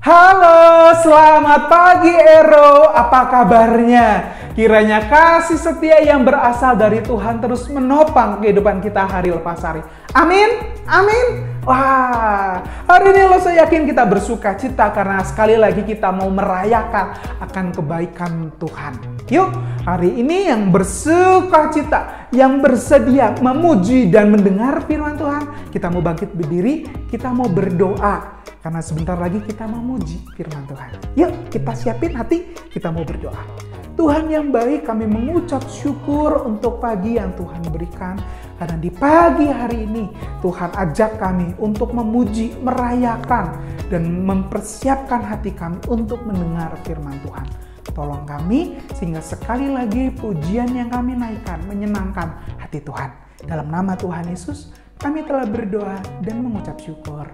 Halo, selamat pagi Ero, apa kabarnya? Kiranya kasih setia yang berasal dari Tuhan terus menopang kehidupan kita hari lepas hari. Amin, amin. Wah, hari ini saya yakin kita bersuka cita karena sekali lagi kita mau merayakan akan kebaikan Tuhan. Yuk, hari ini yang bersuka cita, yang bersedia memuji dan mendengar firman Tuhan, kita mau bangkit berdiri, kita mau berdoa. Karena sebentar lagi kita mau memuji firman Tuhan. Yuk kita siapin hati, kita mau berdoa. Tuhan yang baik, kami mengucap syukur untuk pagi yang Tuhan berikan. Karena di pagi hari ini Tuhan ajak kami untuk memuji, merayakan, dan mempersiapkan hati kami untuk mendengar firman Tuhan. Tolong kami sehingga sekali lagi pujian yang kami naikkan menyenangkan hati Tuhan. Dalam nama Tuhan Yesus kami telah berdoa dan mengucap syukur.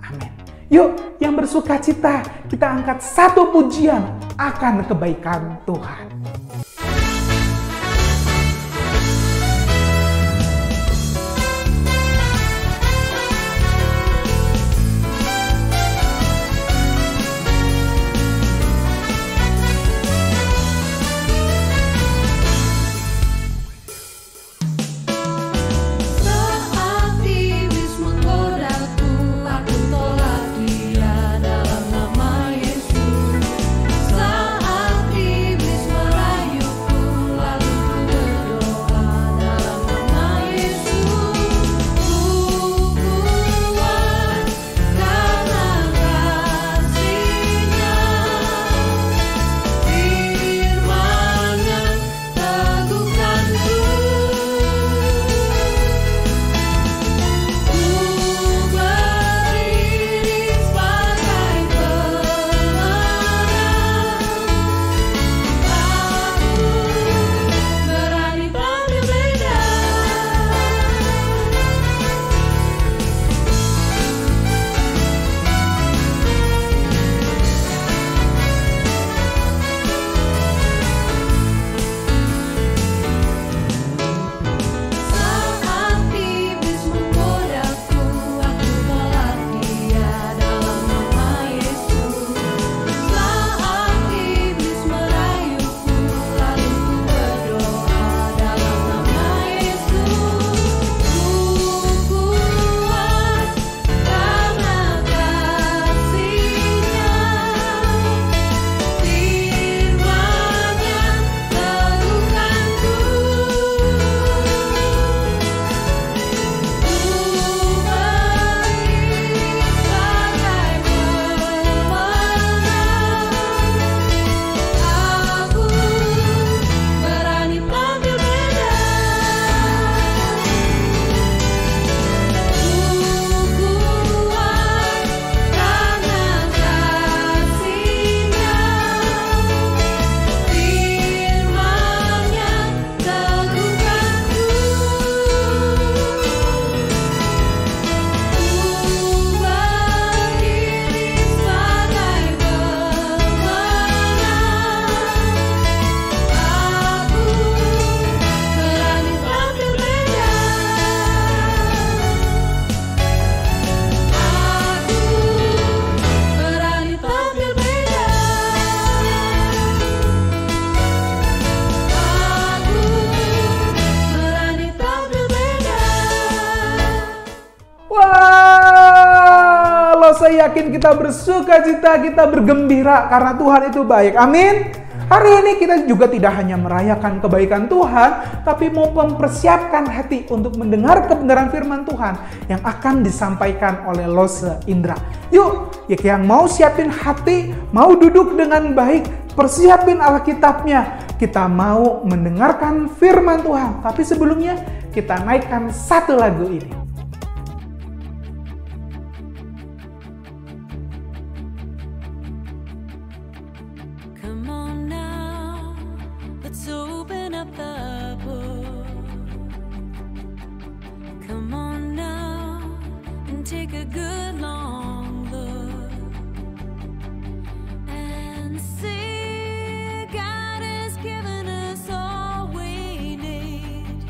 Amin. Yuk, yang bersuka cita, kita angkat satu pujian akan kebaikan Tuhan. Saya yakin kita bersuka cita, kita bergembira karena Tuhan itu baik. Amin. Hari ini kita juga tidak hanya merayakan kebaikan Tuhan, tapi mau mempersiapkan hati untuk mendengar kebenaran firman Tuhan yang akan disampaikan oleh Lose Indra. Yuk, yang mau siapin hati, mau duduk dengan baik, persiapin Alkitabnya. Kita mau mendengarkan firman Tuhan, tapi sebelumnya kita naikkan satu lagu ini. Take a good long look and see God has given us all we need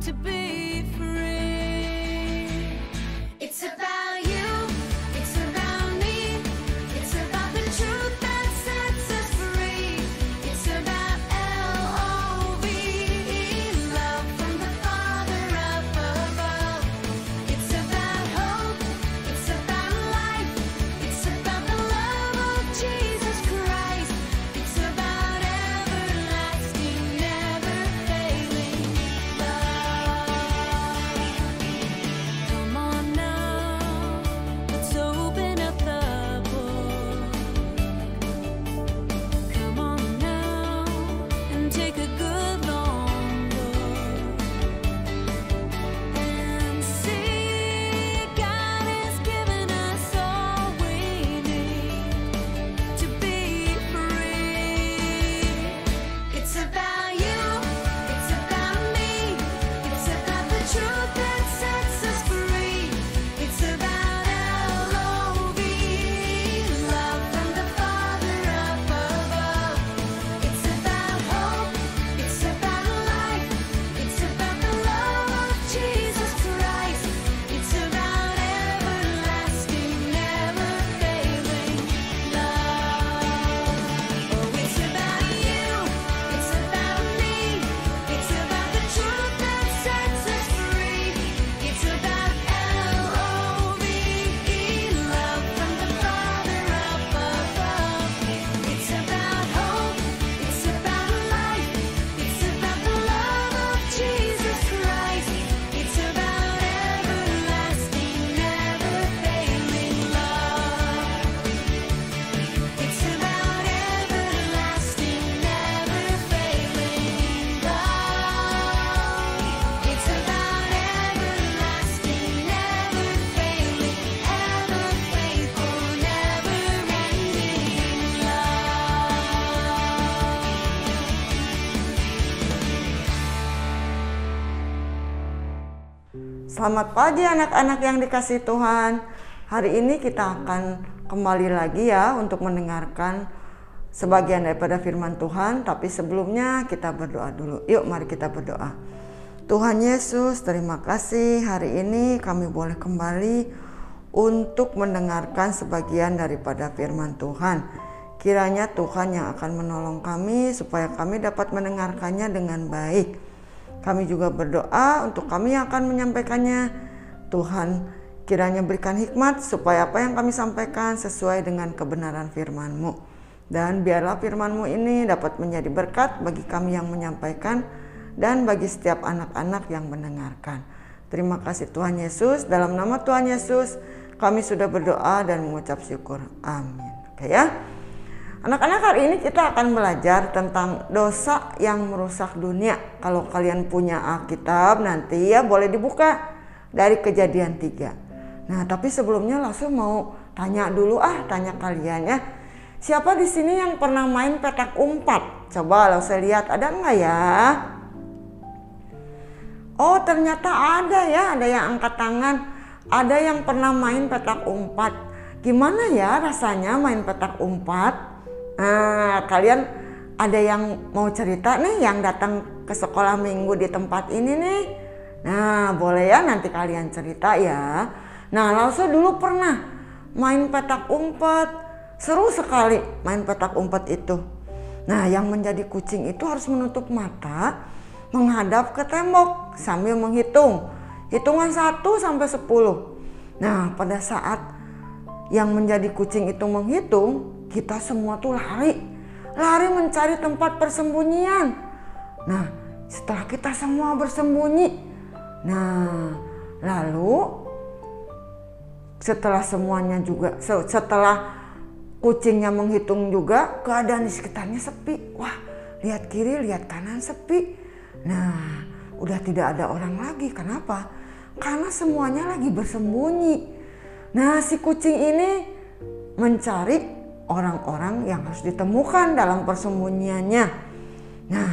to be free. It's about you, it's about me, it's about Selamat pagi anak-anak yang dikasihi Tuhan. Hari ini kita akan kembali lagi ya untuk mendengarkan sebagian daripada firman Tuhan. Tapi sebelumnya kita berdoa dulu. Yuk mari kita berdoa. Tuhan Yesus, terima kasih hari ini kami boleh kembali untuk mendengarkan sebagian daripada firman Tuhan. Kiranya Tuhan yang akan menolong kami supaya kami dapat mendengarkannya dengan baik. Kami juga berdoa untuk kami yang akan menyampaikannya. Tuhan kiranya berikan hikmat supaya apa yang kami sampaikan sesuai dengan kebenaran firman-Mu. Dan biarlah firman-Mu ini dapat menjadi berkat bagi kami yang menyampaikan dan bagi setiap anak-anak yang mendengarkan. Terima kasih Tuhan Yesus. Dalam nama Tuhan Yesus kami sudah berdoa dan mengucap syukur. Amin. Oke ya. Anak-anak, hari ini kita akan belajar tentang dosa yang merusak dunia. Kalau kalian punya Alkitab nanti ya boleh dibuka dari Kejadian 3. Nah, tapi sebelumnya langsung mau tanya dulu tanya kalian ya. Siapa di sini yang pernah main petak umpat? Coba langsung lihat ada enggak ya? Oh, ternyata ada ya, ada yang angkat tangan. Ada yang pernah main petak umpat. Gimana ya rasanya main petak umpat? Nah, kalian ada yang mau cerita nih yang datang ke sekolah minggu di tempat ini nih? Nah, boleh ya nanti kalian cerita ya. Nah, langsung dulu pernah main petak umpet. Seru sekali main petak umpet itu. Nah, yang menjadi kucing itu harus menutup mata, menghadap ke tembok sambil menghitung. Hitungan 1 sampai 10. Nah, pada saat yang menjadi kucing itu menghitung, kita semua tuh lari mencari tempat persembunyian. Nah, setelah kita semua bersembunyi, nah lalu setelah semuanya juga, setelah kucingnya menghitung juga, keadaan di sekitarnya sepi. Wah, lihat kiri, lihat kanan sepi. Nah, udah tidak ada orang lagi. Kenapa? Karena semuanya lagi bersembunyi. Nah, si kucing ini mencari orang-orang yang harus ditemukan dalam persembunyiannya. Nah,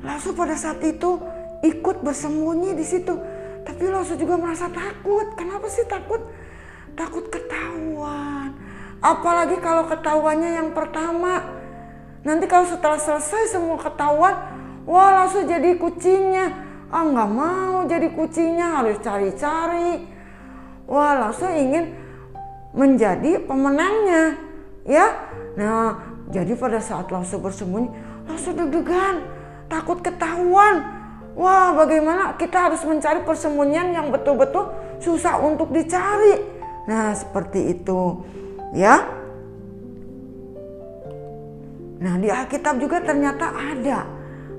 langsung pada saat itu ikut bersembunyi di situ. Tapi langsung juga merasa takut. Kenapa sih takut? Takut ketahuan. Apalagi kalau ketahuannya yang pertama. Nanti kalau setelah selesai semua ketahuan, wah langsung jadi kucingnya. Nggak mau jadi kucingnya, harus cari-cari. Wah langsung ingin menjadi pemenangnya. Ya, nah jadi pada saat langsung bersembunyi, langsung deg-degan, takut ketahuan. Wah, bagaimana kita harus mencari persembunyian yang betul-betul susah untuk dicari. Nah, seperti itu, ya. Nah, di Alkitab juga ternyata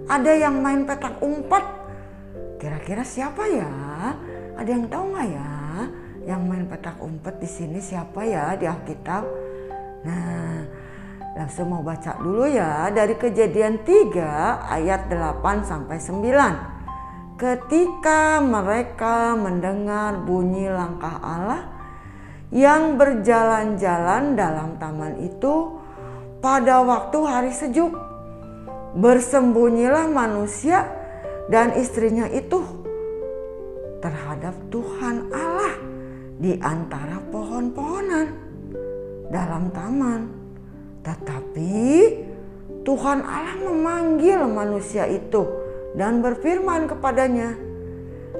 ada yang main petak umpet. Kira-kira siapa ya? Ada yang tahu nggak ya? Yang main petak umpet di sini siapa ya di Alkitab? Nah, langsung mau baca dulu ya dari Kejadian 3 ayat 8 sampai 9. Ketika mereka mendengar bunyi langkah Allah yang berjalan-jalan dalam taman itu pada waktu hari sejuk, bersembunyilah manusia dan istrinya itu terhadap Tuhan Allah di antara pohon-pohonan dalam taman. Tetapi Tuhan Allah memanggil manusia itu dan berfirman kepadanya,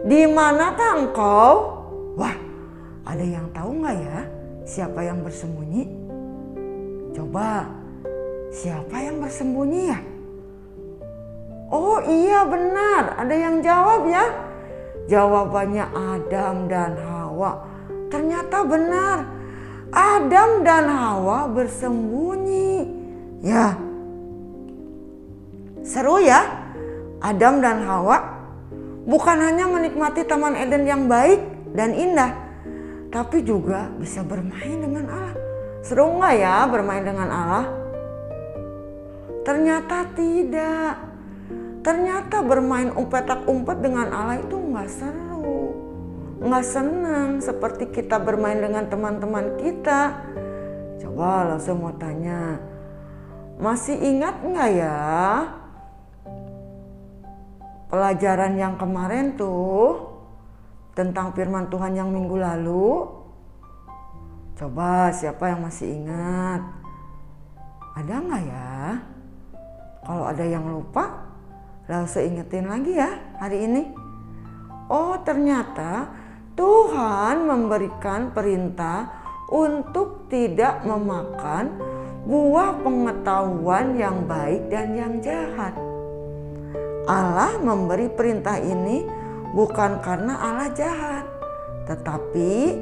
"Di manakah engkau?" Wah, ada yang tahu nggak ya siapa yang bersembunyi? Coba, siapa yang bersembunyi ya? Oh iya benar, ada yang jawab ya. Jawabannya Adam dan Hawa. Ternyata benar. Adam dan Hawa bersembunyi. Ya. Seru ya. Adam dan Hawa bukan hanya menikmati Taman Eden yang baik dan indah, tapi juga bisa bermain dengan Allah. Seru nggak ya bermain dengan Allah? Ternyata tidak. Ternyata bermain petak umpet dengan Allah itu nggak seru. Nggak senang seperti kita bermain dengan teman-teman kita. Coba langsung mau tanya, masih ingat nggak ya pelajaran yang kemarin tuh tentang firman Tuhan yang minggu lalu? Coba siapa yang masih ingat? Ada nggak ya? Kalau ada yang lupa, langsung ingetin lagi ya hari ini. Oh, ternyata Tuhan memberikan perintah untuk tidak memakan buah pengetahuan yang baik dan yang jahat. Allah memberi perintah ini bukan karena Allah jahat, tetapi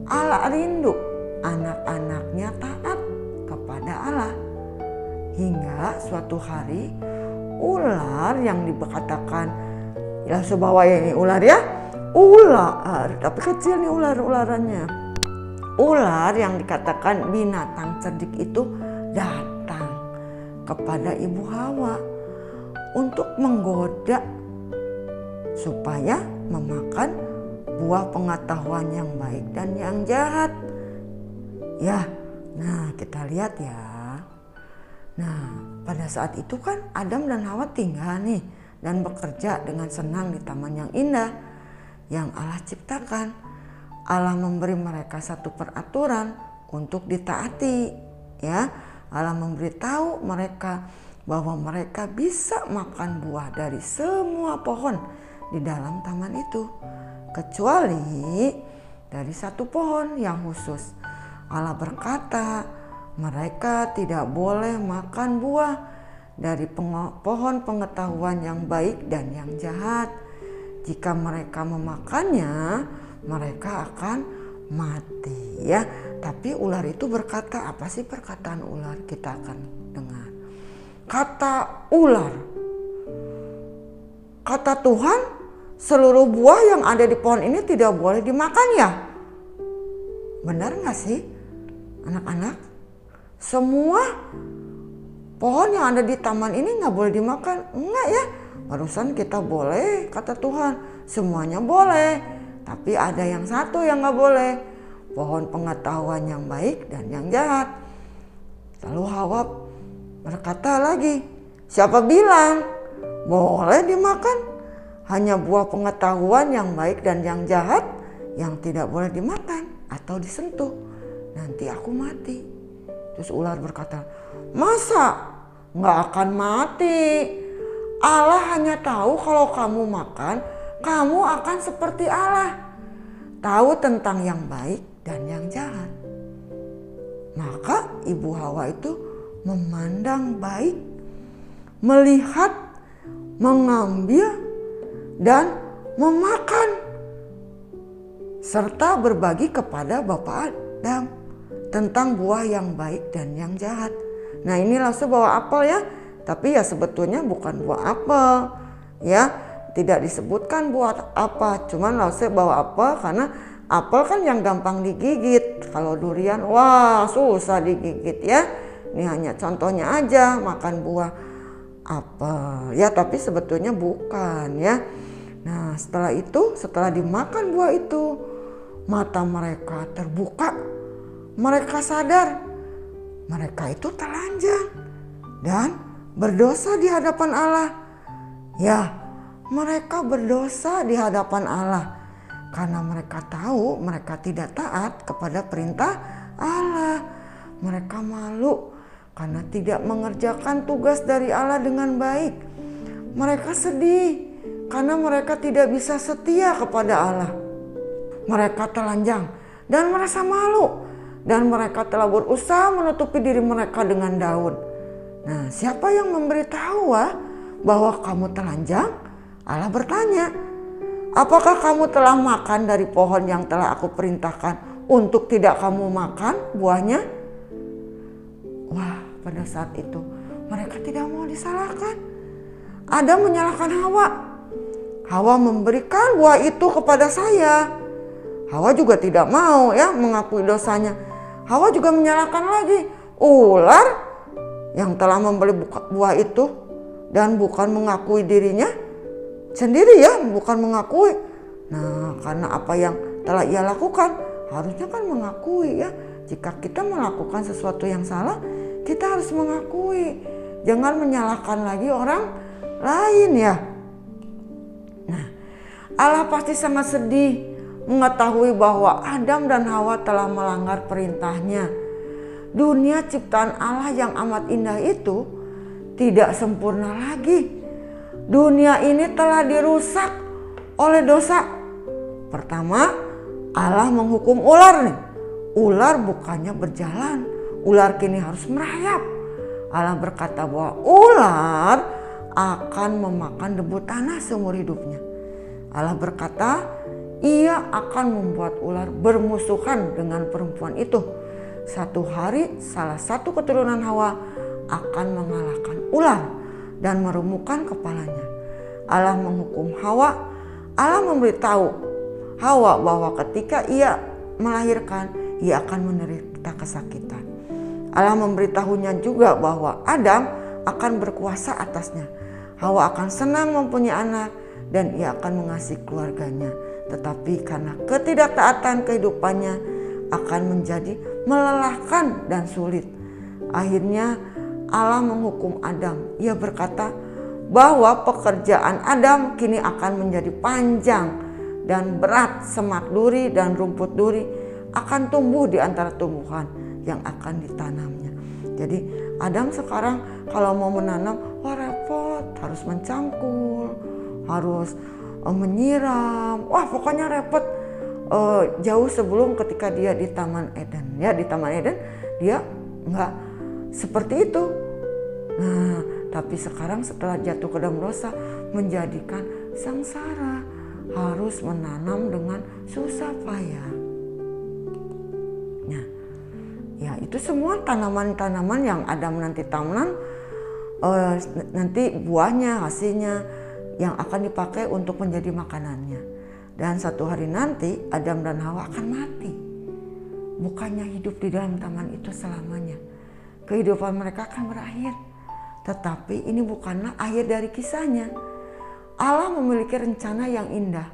Allah rindu anak-anaknya taat kepada Allah. Hingga suatu hari ular yang dikatakan, ya sebawa ini ular ya, ular tapi kecil nih ular-ularannya. Ular yang dikatakan binatang cerdik itu datang kepada Ibu Hawa untuk menggoda supaya memakan buah pengetahuan yang baik dan yang jahat. Ya, nah kita lihat ya. Nah, pada saat itu kan Adam dan Hawa tinggal nih dan bekerja dengan senang di taman yang indah yang Allah ciptakan. Allah memberi mereka satu peraturan untuk ditaati, ya. Allah memberitahu mereka bahwa mereka bisa makan buah dari semua pohon di dalam taman itu, kecuali dari satu pohon yang khusus. Allah berkata, mereka tidak boleh makan buah dari pohon pengetahuan yang baik dan yang jahat. Jika mereka memakannya, mereka akan mati, ya. Tapi ular itu berkata, apa sih perkataan ular? Kita akan dengar. Kata ular, kata Tuhan, seluruh buah yang ada di pohon ini tidak boleh dimakan ya. Benar gak sih anak-anak? Semua pohon yang ada di taman ini gak boleh dimakan? Enggak ya, barusan kita boleh, kata Tuhan, semuanya boleh. Tapi ada yang satu yang gak boleh, pohon pengetahuan yang baik dan yang jahat. Lalu Hawa berkata lagi, siapa bilang boleh dimakan? Hanya buah pengetahuan yang baik dan yang jahat yang tidak boleh dimakan atau disentuh. Nanti aku mati. Terus ular berkata, masa gak akan mati? Allah hanya tahu kalau kamu makan, kamu akan seperti Allah, tahu tentang yang baik dan yang jahat. Maka Ibu Hawa itu memandang baik, melihat, mengambil, dan memakan, serta berbagi kepada Bapak Adam tentang buah yang baik dan yang jahat. Nah, ini langsung bawa apel ya, tapi ya sebetulnya bukan buah apel ya. Tidak disebutkan buat apa, cuman langsung bawa apel karena apel kan yang gampang digigit. Kalau durian, wah susah digigit ya. Ini hanya contohnya aja, makan buah apel ya, tapi sebetulnya bukan ya. Nah, setelah itu, setelah dimakan buah itu, mata mereka terbuka. Mereka sadar mereka itu telanjang dan berdosa di hadapan Allah. Ya, mereka berdosa di hadapan Allah karena mereka tahu mereka tidak taat kepada perintah Allah. Mereka malu karena tidak mengerjakan tugas dari Allah dengan baik. Mereka sedih karena mereka tidak bisa setia kepada Allah. Mereka telanjang dan merasa malu, dan mereka telah berusaha menutupi diri mereka dengan daun. Nah, siapa yang memberitahu bahwa kamu telanjang? Allah bertanya, apakah kamu telah makan dari pohon yang telah aku perintahkan untuk tidak kamu makan buahnya? Wah, pada saat itu mereka tidak mau disalahkan. Adam menyalahkan Hawa. Hawa memberikan buah itu kepada saya. Hawa juga tidak mau ya mengakui dosanya. Hawa juga menyalahkan lagi ular yang telah membeli buah itu dan bukan mengakui dirinya sendiri ya, bukan mengakui. Nah, karena apa yang telah ia lakukan, harusnya kan mengakui ya. Jika kita melakukan sesuatu yang salah, kita harus mengakui. Jangan menyalahkan lagi orang lain ya. Nah, Allah pasti sangat sedih mengetahui bahwa Adam dan Hawa telah melanggar perintahnya. Dunia ciptaan Allah yang amat indah itu tidak sempurna lagi. Dunia ini telah dirusak oleh dosa. Pertama, Allah menghukum ular nih. Ular bukannya berjalan, ular kini harus merayap. Allah berkata bahwa ular akan memakan debu tanah seumur hidupnya. Allah berkata, Ia akan membuat ular bermusuhan dengan perempuan itu. Satu hari salah satu keturunan Hawa akan mengalahkan ular dan meremukkan kepalanya. Allah menghukum Hawa. Allah memberitahu Hawa bahwa ketika ia melahirkan, ia akan menderita kesakitan. Allah memberitahunya juga bahwa Adam akan berkuasa atasnya. Hawa akan senang mempunyai anak dan ia akan mengasihi keluarganya. Tetapi karena ketidaktaatan kehidupannya akan menjadi melelahkan dan sulit. Akhirnya Allah menghukum Adam. Ia berkata bahwa pekerjaan Adam kini akan menjadi panjang dan berat. Semak duri dan rumput duri akan tumbuh di antara tumbuhan yang akan ditanamnya. Jadi Adam sekarang kalau mau menanam, wah repot, harus mencangkul, harus menyiram, wah pokoknya repot. Jauh sebelum ketika dia di Taman Eden, ya di Taman Eden dia nggak seperti itu. Nah, tapi sekarang setelah jatuh ke dalam dosa menjadikan sengsara, harus menanam dengan susah payah. Nah, ya itu semua tanaman-tanaman yang Adam nanti tanam, nanti buahnya, hasilnya yang akan dipakai untuk menjadi makanannya. Dan satu hari nanti Adam dan Hawa akan mati. Bukannya hidup di dalam taman itu selamanya. Kehidupan mereka akan berakhir. Tetapi ini bukanlah akhir dari kisahnya. Allah memiliki rencana yang indah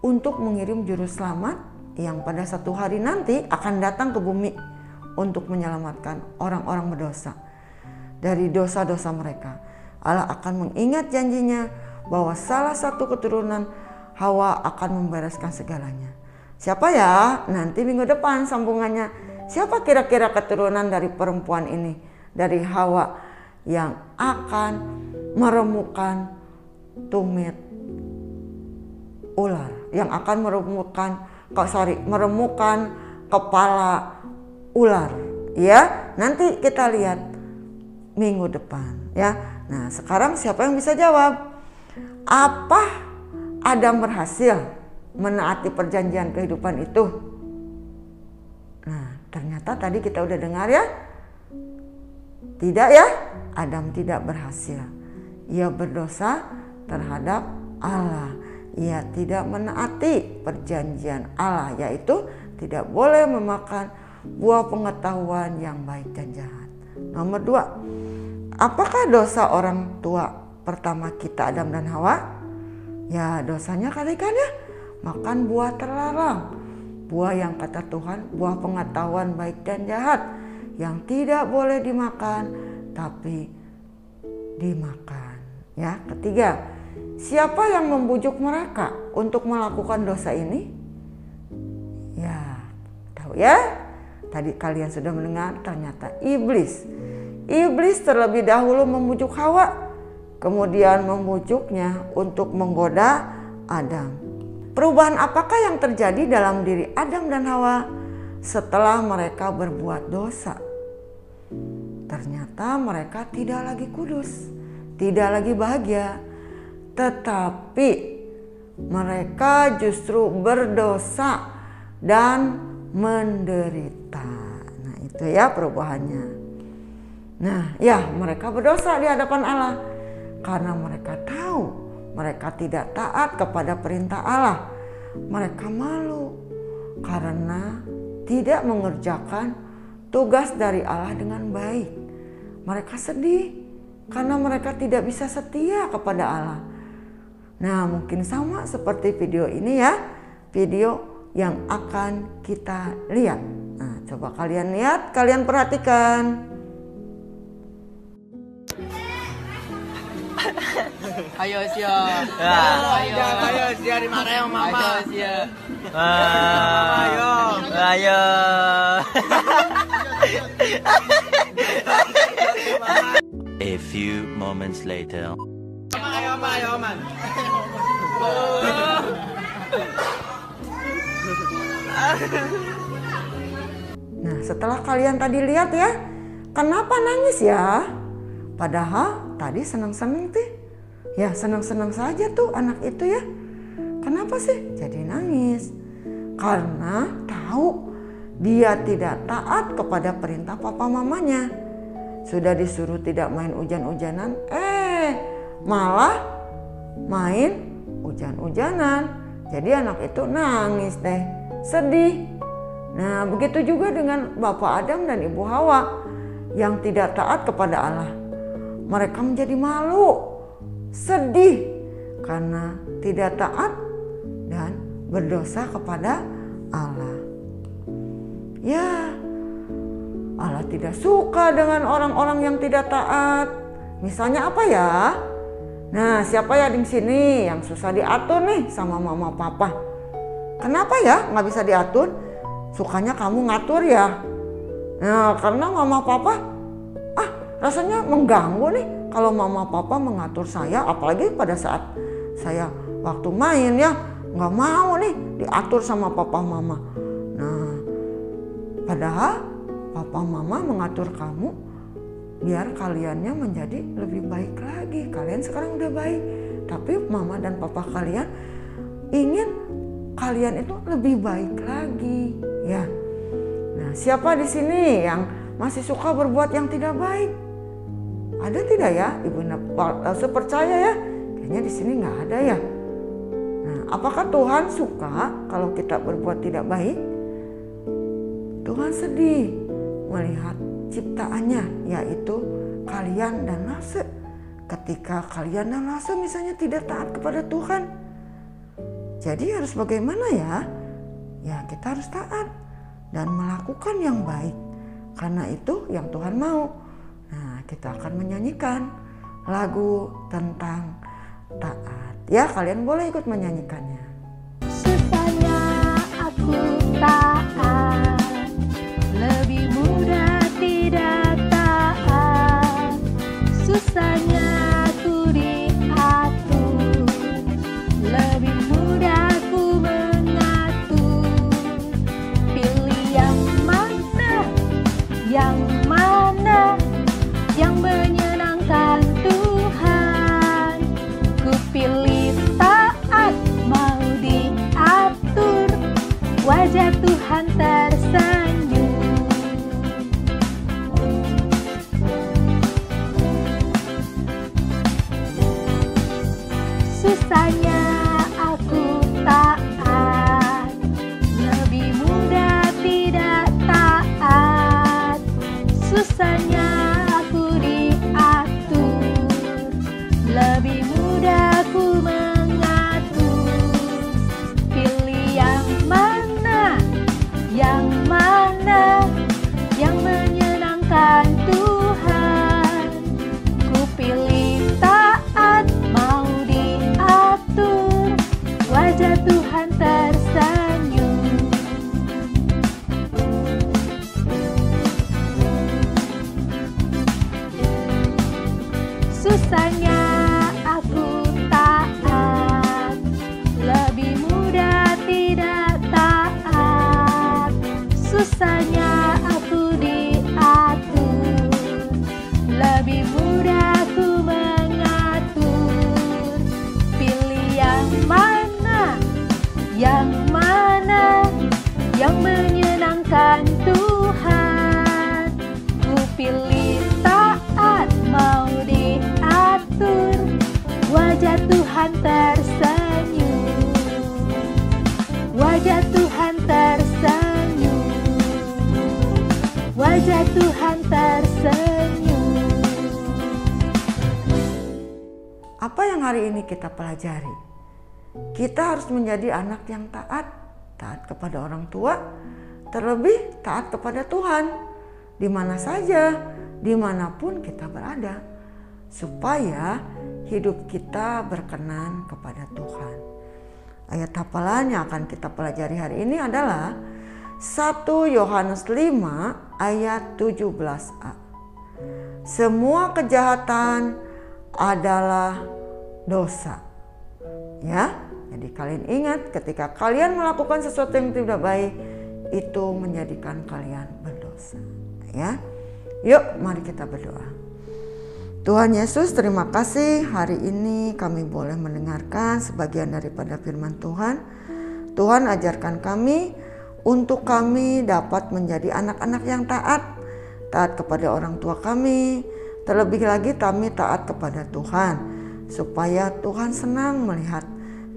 untuk mengirim juru selamat yang pada satu hari nanti akan datang ke bumi untuk menyelamatkan orang-orang berdosa dari dosa-dosa mereka. Allah akan mengingat janjinya bahwa salah satu keturunan Hawa akan membereskan segalanya. Siapa ya? Nanti minggu depan sambungannya. Siapa kira-kira keturunan dari perempuan ini, dari Hawa yang akan meremukkan tumit ular, yang akan meremukkan kepala ular. Ya, nanti kita lihat minggu depan. Ya, nah sekarang siapa yang bisa jawab? Apa Adam berhasil menaati perjanjian kehidupan itu? Nah, ternyata tadi kita udah dengar ya. Tidak ya, Adam tidak berhasil. Ia berdosa terhadap Allah. Ia tidak menaati perjanjian Allah, yaitu tidak boleh memakan buah pengetahuan yang baik dan jahat. Nomor 2, apakah dosa orang tua pertama kita Adam dan Hawa? Ya dosanya kali kan ya, makan buah terlarang. Buah yang kata Tuhan, buah pengetahuan baik dan jahat, yang tidak boleh dimakan tapi dimakan. Ya, ketiga, siapa yang membujuk mereka untuk melakukan dosa ini? Ya, tahu ya? Tadi kalian sudah mendengar, ternyata iblis. Iblis terlebih dahulu membujuk Hawa, kemudian membujuknya untuk menggoda Adam. Perubahan apakah yang terjadi dalam diri Adam dan Hawa setelah mereka berbuat dosa? Ternyata mereka tidak lagi kudus, tidak lagi bahagia, tetapi mereka justru berdosa dan menderita. Nah, itu ya perubahannya. Nah, ya mereka berdosa di hadapan Allah karena mereka tahu mereka tidak taat kepada perintah Allah. Mereka malu karena tidak mengerjakan tugas dari Allah dengan baik. Mereka sedih karena mereka tidak bisa setia kepada Allah. Nah, mungkin sama seperti video ini ya, video yang akan kita lihat. Nah, coba kalian lihat, kalian perhatikan. Ayo Sia. Ayo Sia dimarahin sama mama. Ayo Sia. Ayo. A few moments later. Ayo man. Nah, setelah kalian tadi lihat ya, kenapa nangis ya? Padahal tadi senang-senang tuh. Ya, senang-senang saja tuh anak itu ya. Kenapa sih jadi nangis? Karena tahu dia tidak taat kepada perintah papa mamanya. Sudah disuruh tidak main hujan-hujanan, malah main hujan-hujanan. Jadi anak itu nangis deh, sedih. Nah, begitu juga dengan Bapak Adam dan Ibu Hawa yang tidak taat kepada Allah. Mereka menjadi malu, sedih karena tidak taat dan berdosa kepada Allah. Ya, Allah tidak suka dengan orang-orang yang tidak taat. Misalnya apa ya? Nah, siapa ya di sini yang susah diatur nih sama mama papa? Kenapa ya nggak bisa diatur? Sukanya kamu ngatur ya? Nah, karena mama papa rasanya mengganggu nih kalau mama papa mengatur saya, apalagi pada saat saya waktu main ya, nggak mau nih diatur sama papa mama. Nah, padahal papa mama mengatur kamu biar kaliannya menjadi lebih baik lagi. Kalian sekarang udah baik, tapi mama dan papa kalian ingin kalian itu lebih baik lagi, ya. Nah, siapa di sini yang masih suka berbuat yang tidak baik? Ada tidak ya, Ibu percaya ya? Kayaknya di sini nggak ada ya. Nah, apakah Tuhan suka kalau kita berbuat tidak baik? Tuhan sedih melihat ciptaannya, yaitu kalian dan nafsu. Ketika kalian dan nafsu misalnya tidak taat kepada Tuhan, jadi harus bagaimana ya? Ya, kita harus taat dan melakukan yang baik, karena itu yang Tuhan mau. Nah, kita akan menyanyikan lagu tentang taat. Ya, kalian boleh ikut menyanyikannya. Susahnya aku taat, lebih mudah tidak taat. Susahnya aku diatur, lebih mudah aku mengatur. Pilih yang mana, yang menyenangkan Tuhan. Ku pilih taat, mau diatur, wajah Tuhan tersenyum. Susahnya aku taat, lebih mudah tidak taat. Susahnya aku diatur, lebih mudah aku mengatur. Pilih yang mana, yang menyenangkan Tuhan. Ku pilih taat, mau diatur, wajah Tuhan tersenyum. Susahnya aku taat, lebih mudah tidak taat. Susahnya aku diatur, lebih mudah aku mengatur. Pilih yang mana, yang menyenangkan Tuhan. Ku pilih taat, mau diatur, wajah Tuhan tersenyum. Wajah Tuhan tersenyum, wajah Tuhan tersenyum. Apa yang hari ini kita pelajari? Kita harus menjadi anak yang taat kepada orang tua, terlebih taat kepada Tuhan, di mana saja, dimanapun kita berada, supaya hidup kita berkenan kepada Tuhan. Ayat hafalan yang akan kita pelajari hari ini adalah 1 Yohanes 5 ayat 17a. Semua kejahatan adalah dosa. Ya, jadi kalian ingat ketika kalian melakukan sesuatu yang tidak baik, itu menjadikan kalian berdosa. Ya, yuk mari kita berdoa. Tuhan Yesus, terima kasih hari ini kami boleh mendengarkan sebagian daripada firman Tuhan. Tuhan ajarkan kami untuk kami dapat menjadi anak-anak yang taat kepada orang tua kami, terlebih lagi kami taat kepada Tuhan, supaya Tuhan senang melihat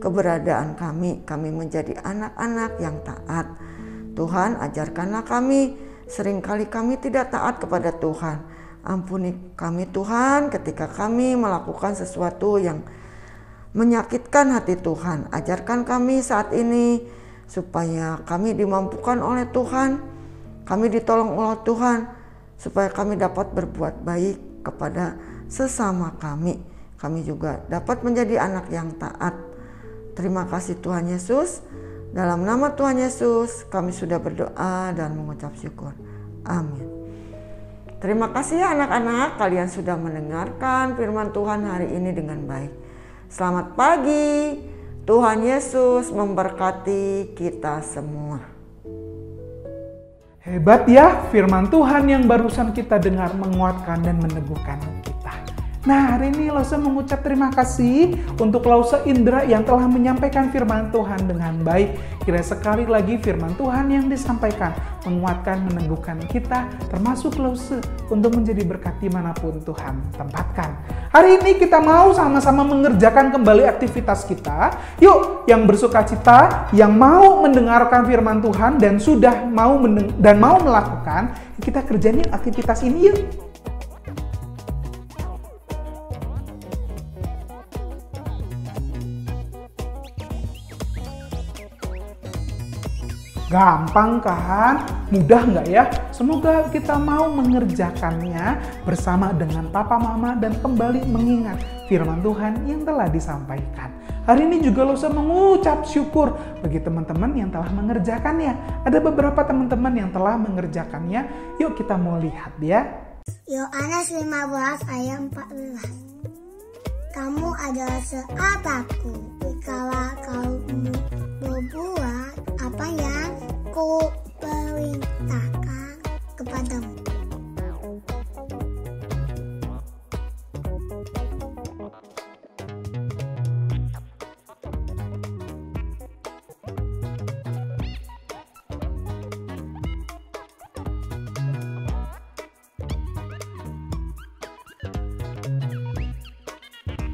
keberadaan kami menjadi anak-anak yang taat. Tuhan, ajarkanlah kami, seringkali kami tidak taat kepada Tuhan. Ampuni kami Tuhan ketika kami melakukan sesuatu yang menyakitkan hati Tuhan. Ajarkan kami saat ini supaya kami dimampukan oleh Tuhan, kami ditolong oleh Tuhan, supaya kami dapat berbuat baik kepada sesama kami. Kami juga dapat menjadi anak yang taat. Terima kasih Tuhan Yesus. Dalam nama Tuhan Yesus kami sudah berdoa dan mengucap syukur. Amin. Terima kasih ya anak-anak, kalian sudah mendengarkan firman Tuhan hari ini dengan baik. Selamat pagi. Tuhan Yesus memberkati kita semua. Hebat ya, firman Tuhan yang barusan kita dengar menguatkan dan meneguhkan kita. Nah, hari ini Lause mengucap terima kasih untuk Lause Indra yang telah menyampaikan firman Tuhan dengan baik. Kira sekali lagi firman Tuhan yang disampaikan menguatkan, meneguhkan kita, termasuk Lause untuk menjadi berkat dimanapun Tuhan tempatkan. Hari ini kita mau sama-sama mengerjakan kembali aktivitas kita. Yuk, yang bersuka cita, yang mau mendengarkan firman Tuhan dan sudah mau melakukan, kita kerjain aktivitas ini yuk. Gampang kan? Mudah nggak ya? Semoga kita mau mengerjakannya bersama dengan Papa Mama dan kembali mengingat firman Tuhan yang telah disampaikan. Hari ini juga Lause mengucap syukur bagi teman-teman yang telah mengerjakannya. Ada beberapa teman-teman yang telah mengerjakannya. Yuk kita mau lihat ya. Yohanes 15 ayat 14. Kamu adalah sahabatku jikalau kau berbuat apa yang ku perintahkan kepadamu.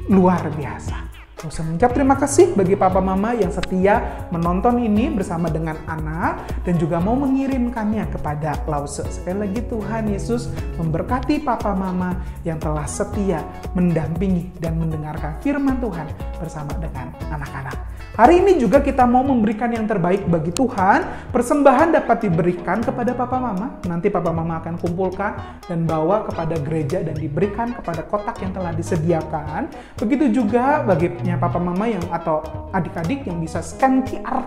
Luar biasa. Lause mengucap terima kasih bagi Papa Mama yang setia menonton ini bersama dengan anak dan juga mau mengirimkannya kepada Lause. Sekali lagi Tuhan Yesus memberkati Papa Mama yang telah setia mendampingi dan mendengarkan firman Tuhan bersama dengan anak-anak. Hari ini juga kita mau memberikan yang terbaik bagi Tuhan. Persembahan dapat diberikan kepada Papa Mama. Nanti Papa Mama akan kumpulkan dan bawa kepada gereja dan diberikan kepada kotak yang telah disediakan. Begitu juga baginya Papa Mama yang atau adik-adik yang bisa scan QR.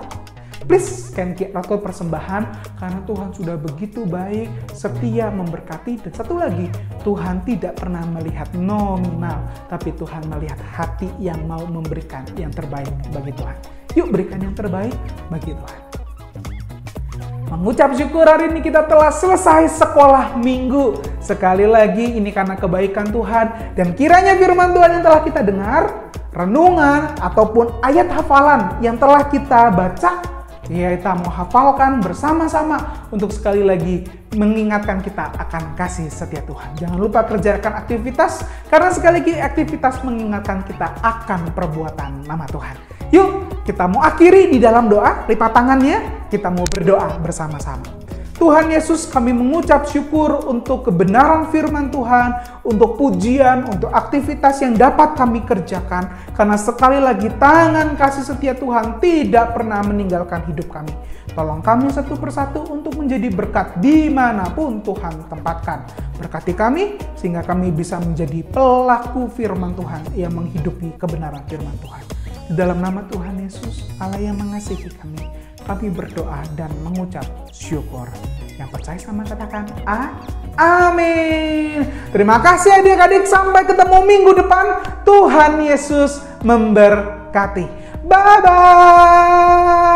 Please scan QR code persembahan karena Tuhan sudah begitu baik, setia memberkati. Dan satu lagi, Tuhan tidak pernah melihat nominal, tapi Tuhan melihat hati yang mau memberikan yang terbaik bagi Tuhan. Yuk berikan yang terbaik bagi Tuhan. Mengucap syukur hari ini kita telah selesai sekolah minggu. Sekali lagi ini karena kebaikan Tuhan dan kiranya firman Tuhan yang telah kita dengar, renungan ataupun ayat hafalan yang telah kita baca, ya kita mau hafalkan bersama-sama untuk sekali lagi mengingatkan kita akan kasih setia Tuhan. Jangan lupa kerjakan aktivitas karena sekali lagi aktivitas mengingatkan kita akan perbuatan nama Tuhan. Yuk kita mau akhiri di dalam doa, lipat tangannya, kita mau berdoa bersama-sama. Tuhan Yesus, kami mengucap syukur untuk kebenaran firman Tuhan, untuk pujian, untuk aktivitas yang dapat kami kerjakan. Karena sekali lagi tangan kasih setia Tuhan tidak pernah meninggalkan hidup kami. Tolong kami satu persatu untuk menjadi berkat dimanapun Tuhan tempatkan. Berkati kami sehingga kami bisa menjadi pelaku firman Tuhan yang menghidupi kebenaran firman Tuhan. Di dalam nama Tuhan Yesus, Allah yang mengasihi kami berdoa dan mengucap syukur. Yang percaya sama katakan amin. Terima kasih adik-adik, sampai ketemu minggu depan. Tuhan Yesus memberkati. Bye-bye.